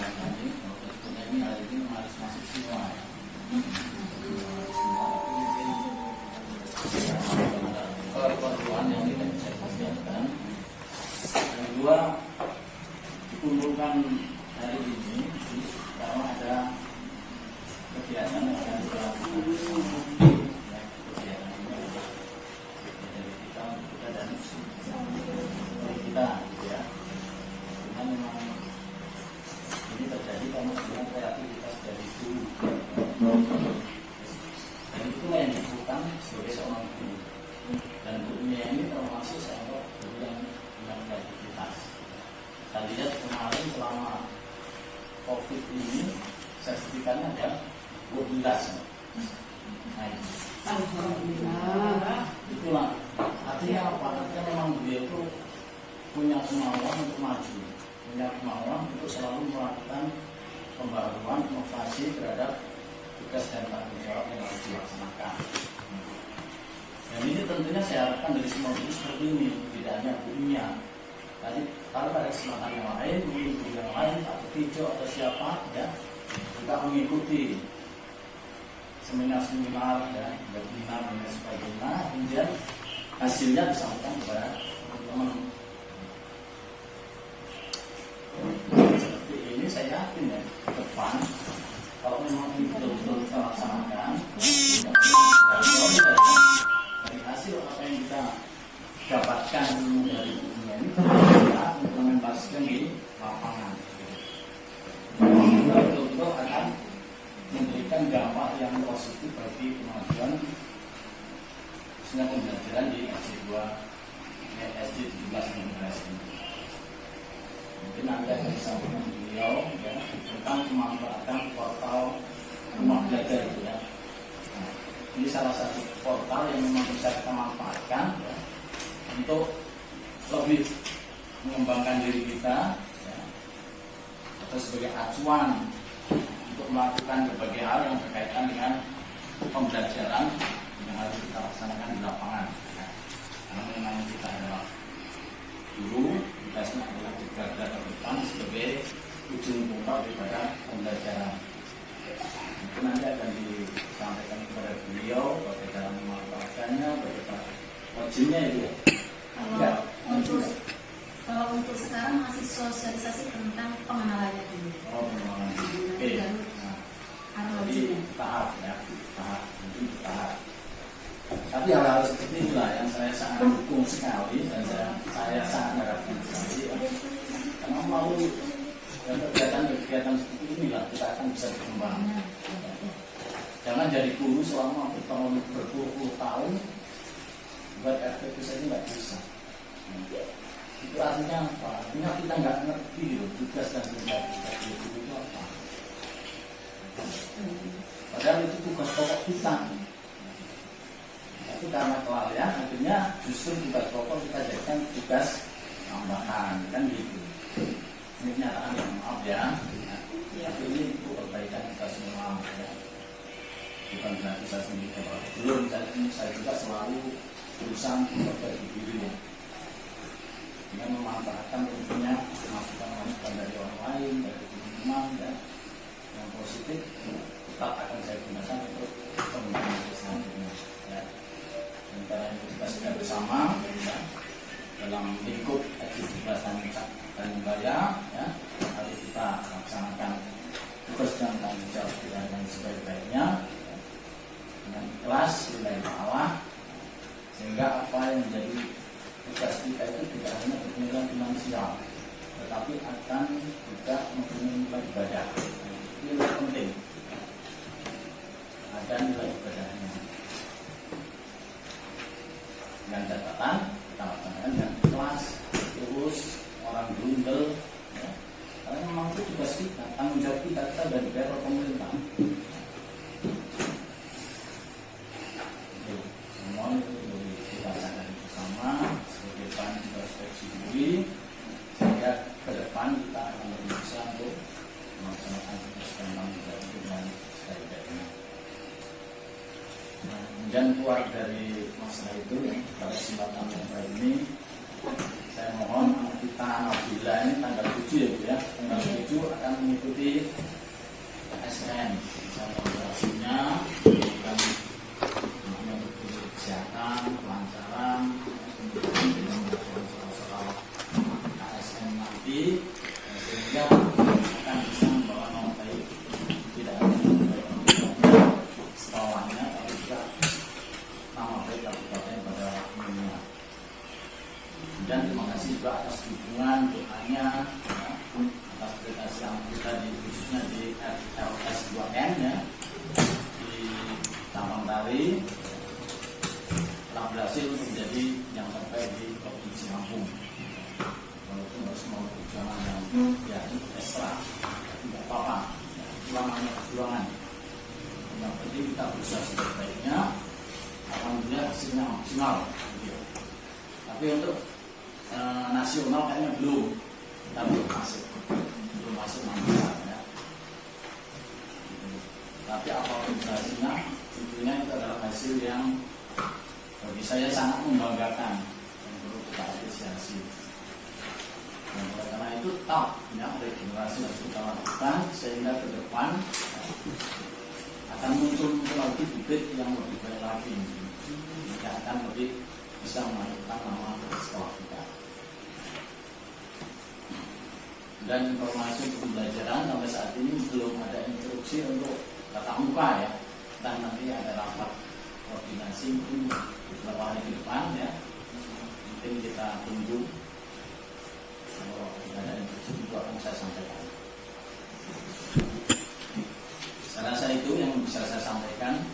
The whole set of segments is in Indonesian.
ini, tentunya ini hari ini harus masuk semua ya. Semua, tapi mungkin keperluan yang tidak bisa dikerjakan. Yang kedua, dikumpulkan hari ini karena ada kegiatan yang akan dilakukan bersama. Kegiatan ini adalah dari kita dan dari kita, ya. Karena memang ini terjadi karena sebenarnya kreativitas dari guru. Dan itulah yang dibutuhkan sebagai seorang guru. Dan gurunya ini termasuk seorang guru yang kreativitas. Kita lihat kemarin selama COVID ini sertifikatnya ada 12. Nah, alhamdulillah. Itulah artinya apa? Artinya memang beliau itu punya kemauan untuk maju, punya kemauan untuk selalu melakukan pembaruan, inovasi terhadap tugas dan tanggung jawab yang harus dilaksanakan. Dan ini tentunya saya harapkan dari semua guru seperti ini, tidak hanya gurunya. Tadi kalau ada kesempatan yang lain, mungkin guru yang lain atau hijau atau siapa, ya, kita mengikuti seminar-seminar, ya, webinar dan sebagainya, kemudian hasilnya disampaikan kepada teman-teman. Seperti ini saya yakin ya, ke depan kalau memang ini betul-betul kita laksanakan, dari hasil apa yang kita dapatkan dari dunia ini kita implementasikan di lapangan. Kita betul-betul akan memberikan dampak yang positif bagi kemajuan khususnya pembelajaran di SD 17 generasi ini. Mungkin Anda bisa mengenai beliau ya, tentang memanfaatkan portal rumah belajar itu ya. Nah, ini salah satu portal yang memang bisa kita manfaatkan ya, untuk lebih mengembangkan diri kita ya, atau sebagai acuan untuk melakukan berbagai hal yang berkaitan dengan pembelajaran yang harus kita laksanakan di lapangan ya. Karena memang kita adalah guru, tugasnya adalah garda terdepan sebagai ujung tombak daripada pembelajaran. Itu nanti akan disampaikan kepada beliau bagaimana memanfaatkannya, bagaimana wajibnya itu ya. Kalau untuk sekarang masih sosialisasi tentang pengenalannya dulu. Oh, pengenalan. Oke. Nah, jadi tahap ya, tahap. Tapi hal-hal seperti inilah yang saya sangat dukung sekali dan saya sangat harapkan sekali. Karena melalui kegiatan seperti inilah kita akan bisa berkembang. Jangan jadi guru selama berpuluh-puluh tahun buat RPP saja nggak bisa. Itu artinya apa? Artinya kita nggak ngerti loh tugas dan tugas itu apa. Padahal itu tugas pokok kita. Tapi karena kelalaian akhirnya justru tugas pokok kita jadikan tugas tambahan kan gitu. Ini kenyataan yang maaf ya. Tapi ini untuk perbaikan kita semua ya. Bukan berarti saya sendiri belum saya juga selalu berusaha memperbaiki diri ya. Dengan memanfaatkan tentunya masukan dari orang lain, dari teman-teman ya, yang positif tetap akan saya gunakan untuk pengembangan selanjutnya ya. Dan karena itu kita sudah bersama ya, dalam lingkup aktivitas dan budaya ya, mari kita laksanakan tugas dan tanggung jawab kita dengan sebaik-baiknya ya, dengan ikhlas lillahi ta'ala, sehingga apa yang menjadi tugas kita itu tidak hanya bernilai finansial, tetapi akan juga mempunyai nilai ibadah. Ini yang penting. Ada nilai ibadahnya. Dengan catatan kita laksanakan dengan ikhlas, terus orang grundel. Ya. Karena memang itu tugas kita, tanggung jawab kita sudah dibayar oleh pemerintah. Semua itu kita laksanakan bersama. Depan introspeksi diri sehingga ke depan kita akan lebih bisa untuk melaksanakan tugas dan tanggung jawab dengan sebaik-baiknya. Kemudian keluar dari masalah itu ya, pada kesempatan yang baik ini saya mohon anak kita Nabila ini tanggal 7 ya Bu ya, tanggal 7 akan akan mengikuti ASN, misalnya operasinya, kemudian untuk kesehatan, kelancaran, kemudian dengan soal ASN nanti, sehingga akan bisa membawa nama baik tidak hanya nama baik sekolahnya, tapi juga nama baik kabupaten pada umumnya. Dan terima kasih juga atas dukungan doanya, ya, atas prestasi yang kita khususnya di RLS 2N ya, di Taman Tari telah berhasil untuk menjadi yang terbaik di Provinsi Lampung. Walaupun harus mau perjuangan yang ya ekstra, tidak apa-apa, ya, perjuangan. Yang penting kita berusaha sebaik-baiknya, alhamdulillah hasilnya maksimal. Gitu. Tapi untuk nasional kayaknya belum, kita belum masuk manfaat ya. Tapi apapun hasilnya, tentunya itu adalah hasil yang bagi saya sangat membanggakan dan perlu kita apresiasi. Dan oleh karena itu tetap ya, regenerasi harus kita lakukan sehingga ke depan akan muncul lagi bibit yang lebih baik lagi, kita akan lebih bisa memajukan nama sekolah kita. Dan informasi pembelajaran sampai saat ini belum ada instruksi untuk tatap muka ya, dan nanti ada rapat koordinasi mungkin beberapa hari ke depan ya, mungkin kita tunggu. Kalau ada instruksi itu akan saya sampaikan. Saya rasa itu yang bisa saya sampaikan.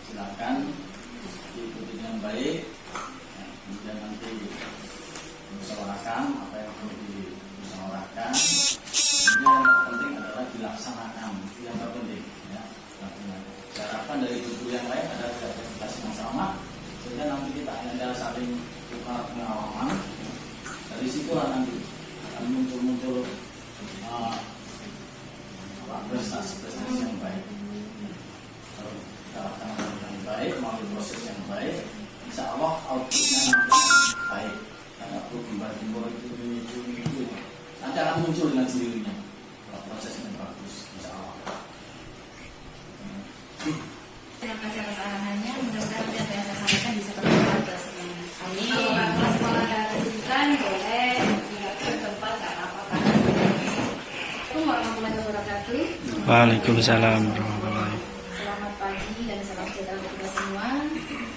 Silakan diikuti dengan baik, ya, kemudian nanti musyawarahkan apa yang perlu dimusyawarahkan. Kemudian yang terpenting adalah dilaksanakan, itu yang terpenting ya. Saya harapkan dari guru yang lain ada kreativitas yang sama, sehingga nanti kita hanya saling tukar pengalaman. Dari situlah nanti akan muncul prestasi yang baik. Kalau kita laksanakan dengan baik, melalui proses yang baik, insya Allah outputnya nanti akan baik. Karena perlu gembor itu nanti akan muncul dengan sendirinya. Kalau prosesnya bagus, insya Allah. Terima kasih atas arahannya. Mudah-mudahan apa yang saya sampaikan bisa bermanfaat buat semuanya. Amin. Kalau kakak sekolah ada kesulitan, boleh ke tempat nggak apa-apa kan. Assalamualaikum warahmatullahi wabarakatuh. Waalaikumsalam warahmatullahi. Selamat pagi dan salam sejahtera untuk kita semua.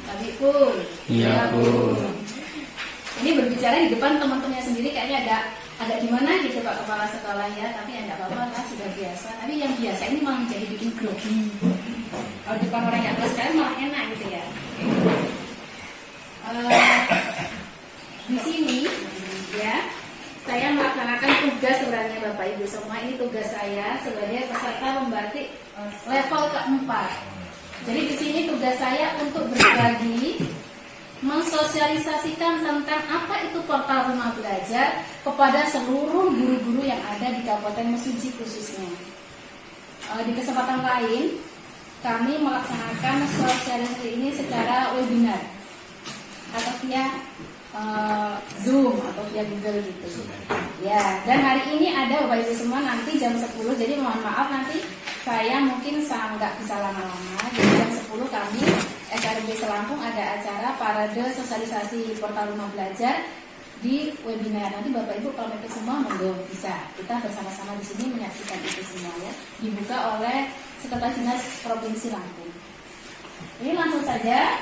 Tapi pun, Iya, Bu. Ini berbicara di depan teman-temannya sendiri kayaknya agak gimana gitu Pak Kepala Sekolah ya. Tapi ya nggak apa-apa lah, sudah biasa. Tapi yang biasa ini malah jadi bikin grogi. Kalau di depan orang yang atas sekalian malah enak gitu ya. Di sini ya saya melaksanakan tugas sebenarnya Bapak Ibu semua. Ini tugas saya sebagai peserta membatik level keempat. Jadi di sini tugas saya untuk berbagi, mensosialisasikan tentang apa itu portal rumah belajar kepada seluruh guru-guru yang ada di Kabupaten Mesuji khususnya. Di kesempatan lain kami melaksanakan sosialisasi ini secara webinar atau via Zoom atau via Google gitu. Ya, dan hari ini ada Bapak Ibu semua nanti jam 10. Jadi mohon maaf nanti saya mungkin nggak bisa lama-lama. Jadi jam 10 kami SRB Selampung ada acara parade sosialisasi portal rumah belajar di webinar. Nanti Bapak Ibu kalau ikut semua monggo bisa. Kita bersama-sama di sini menyaksikan itu semua ya. Dibuka oleh Sekretaris Dinas Provinsi Lampung. Ini langsung saja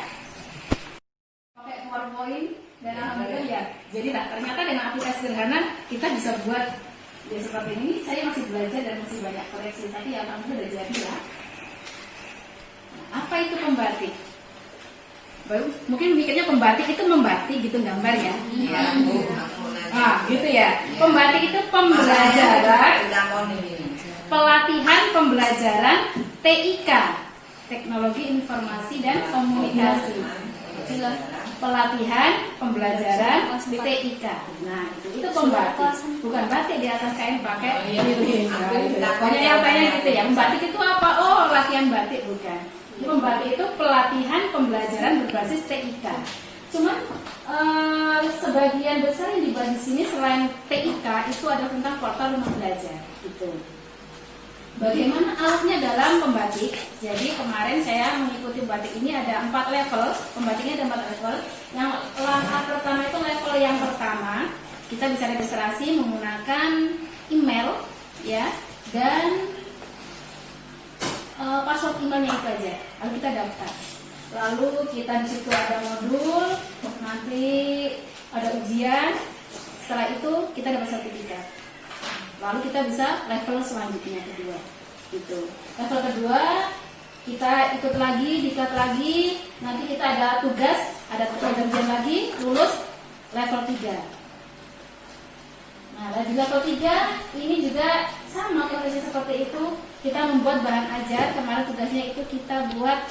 pakai PowerPoint dan alhamdulillah ya. Jadi ternyata dengan aplikasi sederhana kita bisa buat ya seperti ini. Saya masih belajar dan masih banyak koreksi, tapi ya alhamdulillah udah jadi ya. Nah, apa itu pembatik? Baru mungkin mikirnya pembatik itu membatik gitu gambar ya. Iya, Bu. Gitu ya. Pembatik itu pembelajaran, pelatihan pembelajaran TIK, Teknologi Informasi dan Komunikasi. Pelatihan pembelajaran TIK. Nah, itu pembatik. Bukan batik di atas kain pakai lilin. Banyak yang tanya gitu ya. Pembatik itu apa? Oh, latihan batik bukan. Pembatik itu pelatihan pembelajaran berbasis TIK. Cuman sebagian besar yang dibahas di sini selain TIK itu adalah tentang portal rumah belajar gitu. Bagaimana alatnya dalam pembatik? Jadi kemarin saya mengikuti batik ini ada 4 level, pembatiknya ada 4 level. Yang langkah pertama itu level yang pertama, kita bisa registrasi menggunakan email ya, dan password emailnya itu aja. Lalu kita daftar. Lalu kita di situ ada modul, nanti ada ujian. Setelah itu kita dapat sertifikat. Lalu kita bisa level selanjutnya kedua. Gitu. Level kedua kita ikut lagi, diklat lagi. Nanti kita ada tugas, ada ujian lagi, lulus level 3. Nah, di level 3 ini juga sama prosesnya seperti itu. Kita membuat bahan ajar. Kemarin tugasnya itu kita buat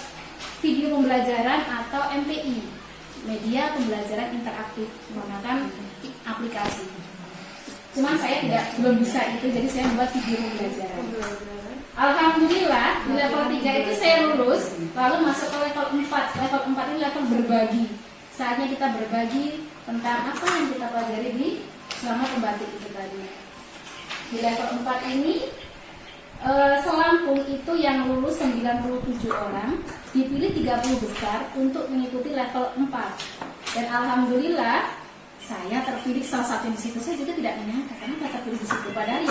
video pembelajaran atau MPI, media pembelajaran interaktif menggunakan aplikasi. Cuman saya belum bisa itu, jadi saya membuat video pembelajaran. Alhamdulillah di level 3 itu saya lulus, lalu masuk ke level 4. Level 4 ini level berbagi. Saatnya kita berbagi tentang apa yang kita pelajari di selama pembatik itu tadi. Di level 4 ini selampung itu yang lulus 97 orang, dipilih 30 besar untuk mengikuti level 4. Dan alhamdulillah saya terpilih salah satu di situ. Saya juga tidak menyangka karena nggak terpilih di situ. Padahal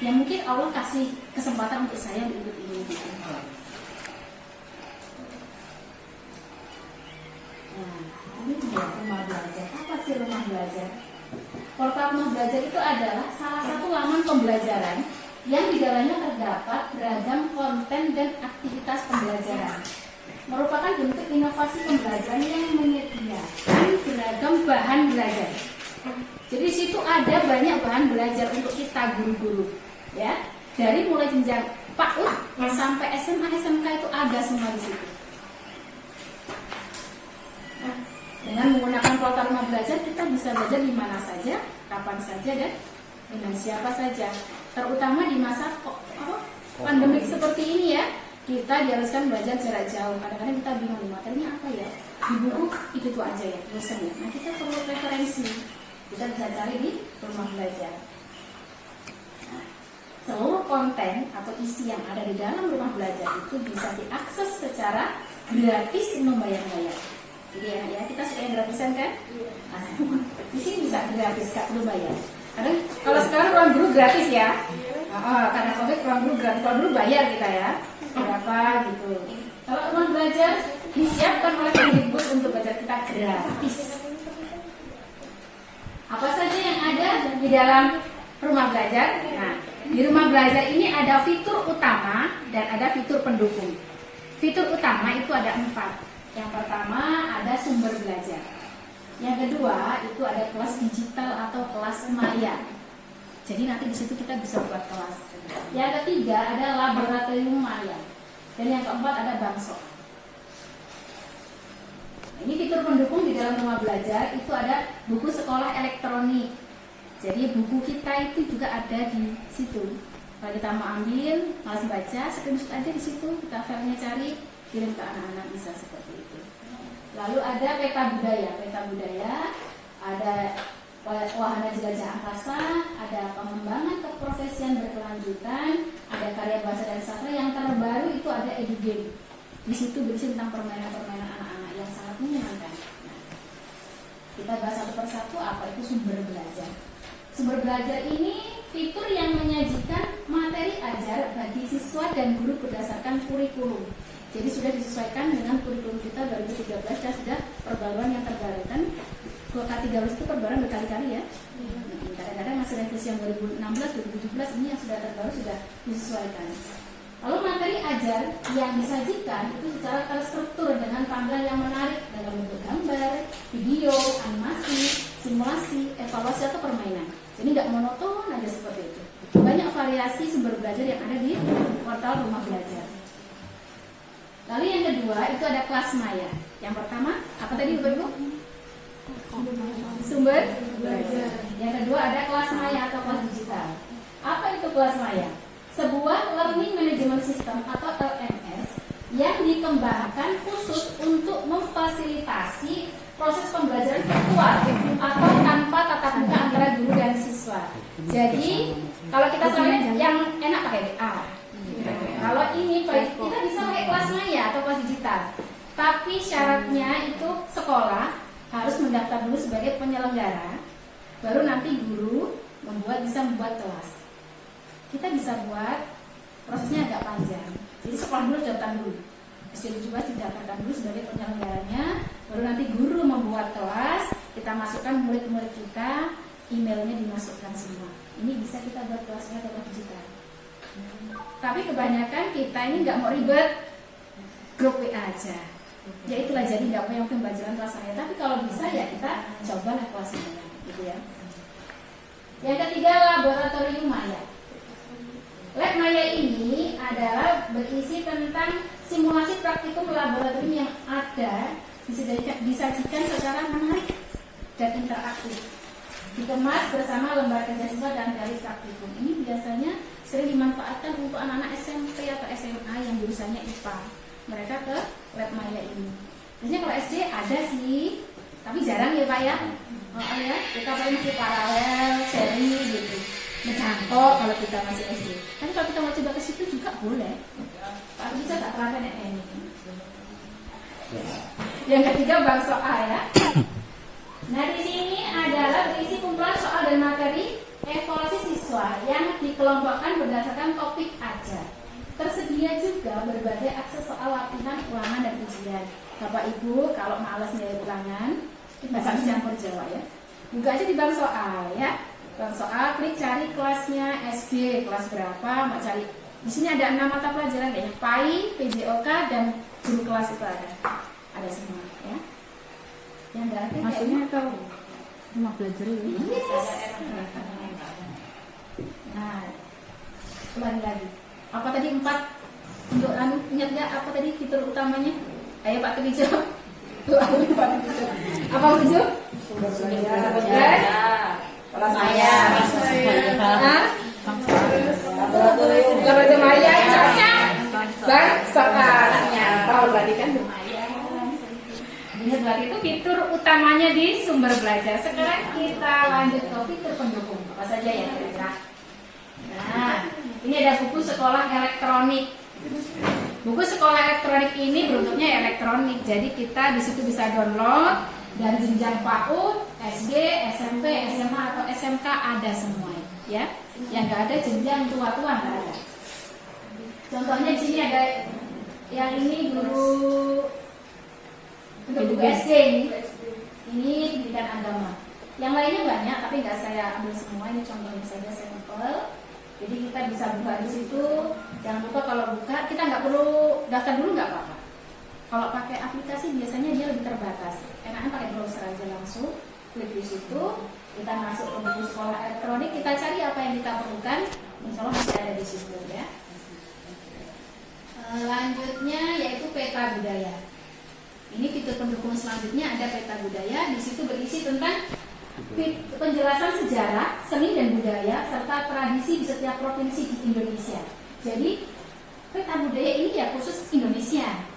ya mungkin Allah kasih kesempatan untuk saya untuk ini gitu. Nah, ini dia rumah belajar. Apa sih rumah belajar? Portal rumah belajar itu adalah salah satu laman pembelajaran yang di dalamnya terdapat beragam konten dan aktivitas pembelajaran. Merupakan bentuk inovasi pembelajaran yang menyediakan beragam bahan belajar. Jadi di situ ada banyak bahan belajar untuk kita guru-guru, ya. Dari mulai jenjang PAUD sampai SMA, SMK itu ada semua di situ. Dengan menggunakan portal rumah belajar kita bisa belajar di mana saja, kapan saja, dan dengan siapa saja. Terutama di masa pandemik seperti ini ya, kita diharuskan belajar jarak jauh. Kadang-kadang kita bingung nih materinya apa ya. Di buku itu tuh aja ya, bosan ya. Nah kita perlu referensi. Kita bisa cari di rumah belajar. Nah, seluruh konten atau isi yang ada di dalam rumah belajar itu bisa diakses secara gratis membayar-bayar. Jadi ya kita sudah gratisan kan? Nah, di sini bisa gratis, Kak, belum bayar. Kadang kalau sekarang ruang guru gratis ya. Karena COVID ruang guru gratis, kalau dulu bayar kita ya. Berapa gitu. Kalau rumah belajar disiapkan oleh Kemdikbud untuk belajar kita gratis. Apa saja yang ada di dalam rumah belajar? Nah, di rumah belajar ini ada fitur utama dan ada fitur pendukung. Fitur utama itu ada 4. Yang pertama ada sumber belajar. Yang kedua itu ada kelas digital atau kelas maya. Jadi nanti di situ kita bisa buat kelas. Yang ketiga ada laboratorium maya. Dan yang keempat ada bangso. Ini fitur pendukung di dalam rumah belajar itu ada buku sekolah elektronik. Jadi buku kita itu juga ada di situ. Kalau kita mau ambil, malas baca, screenshot aja di situ, kita filenya cari, kirim ke anak-anak bisa seperti itu. Lalu ada peta budaya. Peta budaya ada wahana jelajah angkasa, ada pengembangan keprofesian berkelanjutan, ada karya bahasa dan sastra. Yang terbaru itu ada edugame. Di situ berisi tentang permainan-permainan anak-anak yang sangat menyenangkan. Nah, kita bahas satu persatu apa itu sumber belajar. Sumber belajar ini fitur yang menyajikan materi ajar bagi siswa dan guru berdasarkan kurikulum. Jadi sudah disesuaikan dengan kurikulum kita 2013 dan sudah perbaruan yang terbaru kan. K13 itu perbaruan berkali-kali ya. Kadang-kadang masih revisi yang 2016, 2017 ini yang sudah terbaru sudah disesuaikan. Lalu materi ajar yang disajikan itu secara terstruktur dengan tampilan yang menarik dalam bentuk gambar, video, animasi, simulasi, evaluasi atau permainan. Jadi nggak monoton aja seperti itu. Banyak variasi sumber belajar yang ada di portal rumah belajar. Lalu yang kedua itu ada kelas maya. Yang pertama apa tadi Ibu? Sumber belajar. Yang kedua ada kelas maya atau kelas digital. Apa itu kelas maya? Sebuah learning management system atau LMS yang dikembangkan khusus untuk memfasilitasi proses pembelajaran virtual atau tanpa tatap muka antara guru dan siswa. Jadi kalau kita selama yang enak pakai A. Kalau ini kita bisa pakai kelas maya atau kelas digital. Tapi syaratnya itu sekolah harus mendaftar dulu sebagai penyelenggara, baru nanti guru bisa membuat kelas. Kita bisa buat prosesnya agak panjang. Jadi sekolah dulu daftar dulu. SD juga didaftarkan dulu sebagai penyelenggaranya, baru nanti guru membuat kelas, kita masukkan murid-murid kita, emailnya dimasukkan semua. Ini bisa kita buat kelasnya atau digital. Tapi kebanyakan kita ini nggak mau ribet, grup WA aja. Ya itulah, jadi nggak punya pembelajaran kelas saya. Tapi kalau bisa ya kita cobalah kelasnya, gitu ya. Yang ketiga, laboratorium maya. Lab maya ini adalah berisi tentang simulasi praktikum laboratorium yang ada, disajikan secara menarik dan interaktif, dikemas bersama lembar kerja siswa dan dari praktikum. Ini biasanya sering dimanfaatkan untuk anak-anak SMP atau SMA yang jurusannya IPA. Mereka ke lab maya ini. Biasanya kalau SD ada sih, tapi jarang ya Pak ya. Oh ya, kita paling masih paralel, seri gitu, menjangkau kalau kita masih SD. Tapi kalau kita mau coba ke situ juga boleh. Tapi bisa tak terangkan ini. Yang ketiga, bank soal ya. Nah di sini adalah berisi kumpulan soal dan materi evaluasi siswa yang dikelompokkan berdasarkan topik ajar. Tersedia juga berbagai akses soal latihan, ulangan, dan ujian. Bapak Ibu kalau malas nilai ulangan, bahasa campur Jawa ya, buka aja di bank soal ya. Bank soal, klik cari kelasnya SD, kelas berapa, mau cari. Di sini ada 6 mata pelajaran kayaknya, PAI, PJOK, dan guru kelas itu ada semua ya. Yang enggak ada maksudnya atau rumah belajar ini? Yes. Nah, ulangi lagi. Apa tadi 4? Untuk ingat nggak apa tadi fitur utamanya? Ayo Pak Tulijo. Ulangi Pak Tulijo. Apa Tulijo? Sumber daya. Kelas maya. Laboratorium maya, cocok. Bang, soalnya tahu berarti kan lumayan. Ingat berarti itu fitur utamanya di sumber belajar. Sekarang kita lanjut ke fitur pendukung. Apa saja ya kira-kira? Nah, ini ada buku sekolah elektronik. Buku sekolah elektronik ini bentuknya elektronik. Jadi kita di situ bisa download dan jenjang PAUD, SD, SMP, SMA atau SMK ada semua ya. Yang nggak ada jenjang tua-tua nggak ada. Contohnya di sini ada yang ini guru untuk SD ini pendidikan agama. Yang lainnya banyak tapi nggak saya ambil semua, ini contohnya saja sampel. Jadi kita bisa buka di situ. Jangan lupa kalau buka kita nggak perlu daftar dulu, nggak apa-apa. Kalau pakai aplikasi biasanya dia lebih terbatas. Enaknya pakai browser aja langsung. Klik di situ, kita masuk ke buku sekolah elektronik, kita cari apa yang kita perlukan. Insya Allah masih ada di situ ya. Lanjutnya yaitu peta budaya. Ini fitur pendukung selanjutnya ada peta budaya. Di situ berisi tentang penjelasan sejarah, seni dan budaya serta tradisi di setiap provinsi di Indonesia. Jadi peta budaya ini ya khusus Indonesia.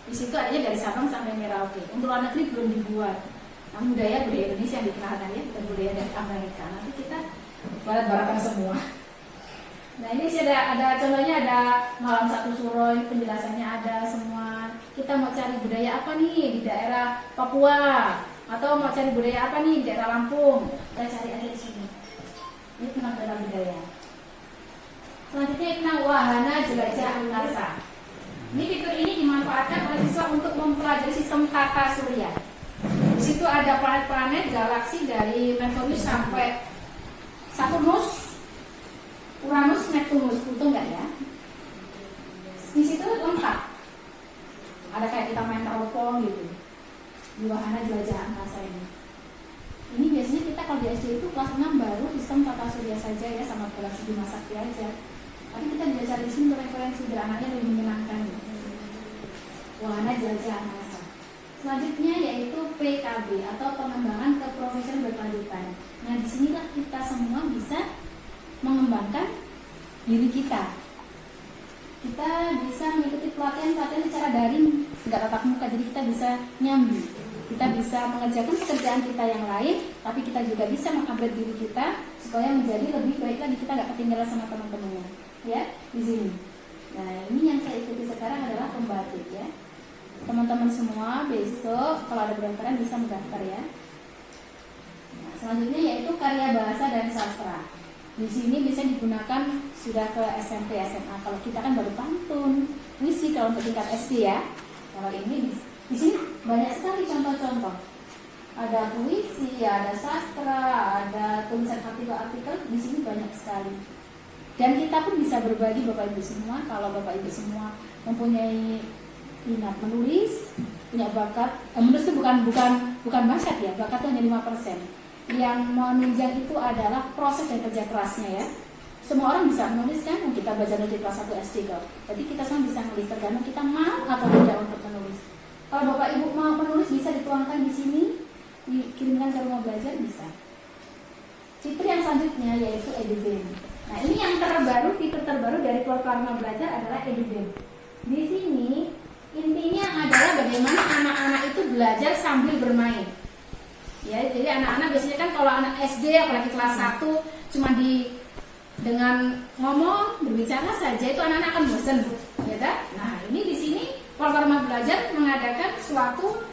Di situ adanya dari Sabang sampai Merauke. Untuk luar negeri belum dibuat. Namun budaya Indonesia yang dikenalkan ya, dan budaya dari Amerika. Nanti kita barat-baratan semua. Nah ini sih ada contohnya, ada malam satu suro, ini penjelasannya ada semua. Kita mau cari budaya apa nih di daerah Papua, atau mau cari budaya apa nih di daerah Lampung, kita cari aja di sini. Ini tentang budaya. Selanjutnya tentang wahana jelajah angkasa. Ini fitur ini dimanfaatkan oleh siswa untuk mempelajari sistem tata surya. Di situ ada planet-planet, galaksi dari Merkurius sampai Saturnus, Uranus, Neptunus, Pluto enggak ya? Di situ lengkap. Ada kayak kita main teropong gitu. Di wahana jelajah angkasa ini. Ini biasanya kita kalau di SD itu kelas 6 baru sistem tata surya saja ya, sama galaksi Bima Sakti aja. Tapi kita bisa cari di sini referensi biar anaknya lebih menyenangkan. Wahana jelajah angkasa. Selanjutnya yaitu PKB atau pengembangan keprofesian berkelanjutan. Nah disinilah kita semua bisa mengembangkan diri kita. kita bisa mengikuti pelatihan secara daring, nggak tatap muka, jadi kita bisa nyambi. Kita bisa mengerjakan pekerjaan kita yang lain, tapi kita juga bisa mengupgrade diri kita supaya menjadi lebih baik lagi, kita nggak ketinggalan sama teman-temannya. Ya, di sini. Nah, ini yang saya ikuti sekarang adalah pembatik ya. Teman-teman semua besok kalau ada pendaftaran bisa mendaftar ya. Nah, selanjutnya yaitu karya bahasa dan sastra. Di sini bisa digunakan sudah ke SMP, SMA. Kalau kita kan baru pantun, puisi kalau untuk tingkat SD ya. Kalau ini di sini banyak sekali contoh-contoh. Ada puisi, ada sastra, ada tulisan artikel-artikel. Di sini banyak sekali. Dan kita pun bisa berbagi Bapak Ibu semua. Kalau Bapak Ibu semua mempunyai minat menulis, punya bakat, menulis itu bukan bakat ya, bakat itu hanya 5%. Yang menunjang itu adalah proses dan kerja kerasnya ya. Semua orang bisa menulis kan, kita belajar dari kelas 1 SD kok. Jadi kita semua bisa menulis, tergantung kita mau atau tidak untuk menulis. Kalau Bapak Ibu mau menulis bisa dituangkan di sini, dikirimkan ke rumah belajar bisa. Fitur yang selanjutnya yaitu EduBem. Nah ini yang terbaru, fitur terbaru dari portal rumah belajar adalah EduBem. Di sini intinya adalah bagaimana anak-anak itu belajar sambil bermain. Ya, jadi anak-anak biasanya kan kalau anak SD apalagi kelas 1 cuma dengan ngomong berbicara saja itu anak-anak akan bosan, ya kan? Nah, ini di sini portal rumah belajar mengadakan suatu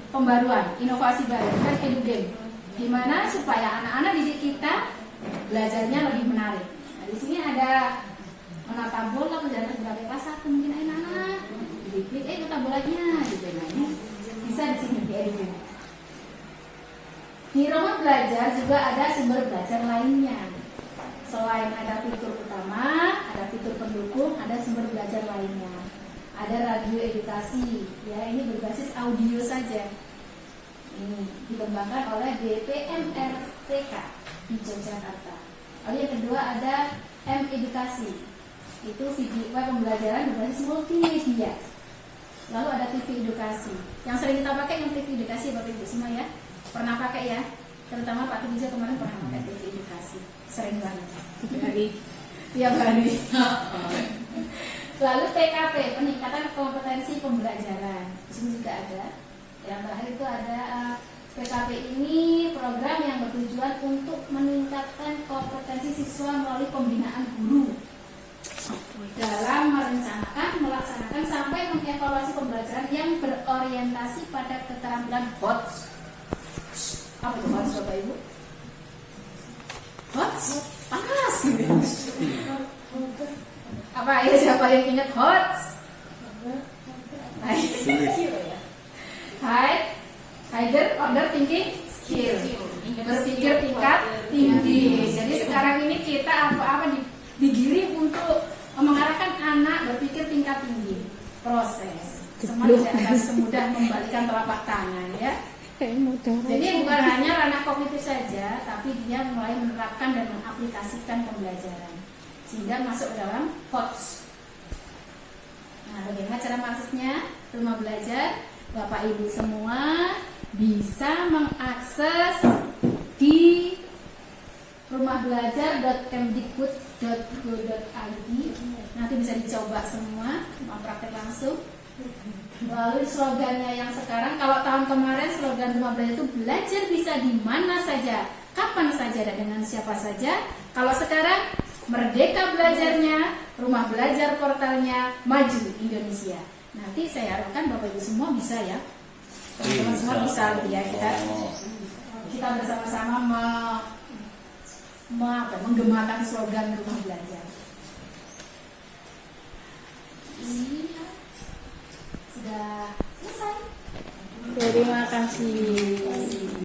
pembaruan, inovasi baru kan EduBem. Gimana supaya anak-anak didik kita belajarnya lebih menarik. Nah, di sini ada menata bola pelajaran berbagai kelas 1 mungkin anak-anak diklik menata bolanya gitu. Nah, ini bisa di sini di EduBem. Di rumah belajar juga ada sumber belajar lainnya. Selain ada fitur utama, ada fitur pendukung, ada sumber belajar lainnya. Ada radio edukasi, ya ini berbasis audio saja. Ini dikembangkan oleh BPMRTK di Yogyakarta. Lalu yang kedua ada M-edukasi, itu video pembelajaran berbasis multimedia. Lalu ada TV edukasi, yang sering kita pakai yang TV edukasi Bapak Ibu semua ya. Pernah pakai ya, terutama Pak Tugijo kemarin pernah pakai TV edukasi, sering banget. Tiap hari. Lalu PKP, peningkatan kompetensi pembelajaran, di sini juga ada. Yang terakhir itu ada PKP ini program yang bertujuan untuk meningkatkan kompetensi siswa melalui pembinaan guru dalam merencanakan, melaksanakan sampai mengevaluasi pembelajaran yang berorientasi pada keterampilan HOTS. Apa itu HOTS Bapak Ibu? HOTS? Panas gitu. Apa ya, siapa yang ingat HOTS? Higher order thinking skill, berpikir tingkat tinggi. Jadi sekarang ini kita apa-apa digiring untuk mengarahkan anak berpikir tingkat tinggi. Proses semua tidak akan semudah membalikkan telapak tangan ya. Jadi bukan hanya ranah kognitif saja, tapi dia mulai menerapkan dan mengaplikasikan pembelajaran sehingga masuk ke dalam HOTS. Nah, bagaimana cara mengaksesnya? Rumah belajar Bapak Ibu semua bisa mengakses di rumahbelajar.kemdikbud.go.id. Nanti bisa dicoba semua, mau praktek langsung. Lalu slogannya yang sekarang, kalau tahun kemarin slogan rumah belajar itu belajar bisa di mana saja, kapan saja dan dengan siapa saja. Kalau sekarang merdeka belajarnya, rumah belajar portalnya, maju Indonesia. Nanti saya harapkan Bapak Ibu semua bisa ya, teman-teman semua bisa ya, kita bersama-sama menggemakan slogan rumah belajar. Ini sudah selesai. Terima kasih.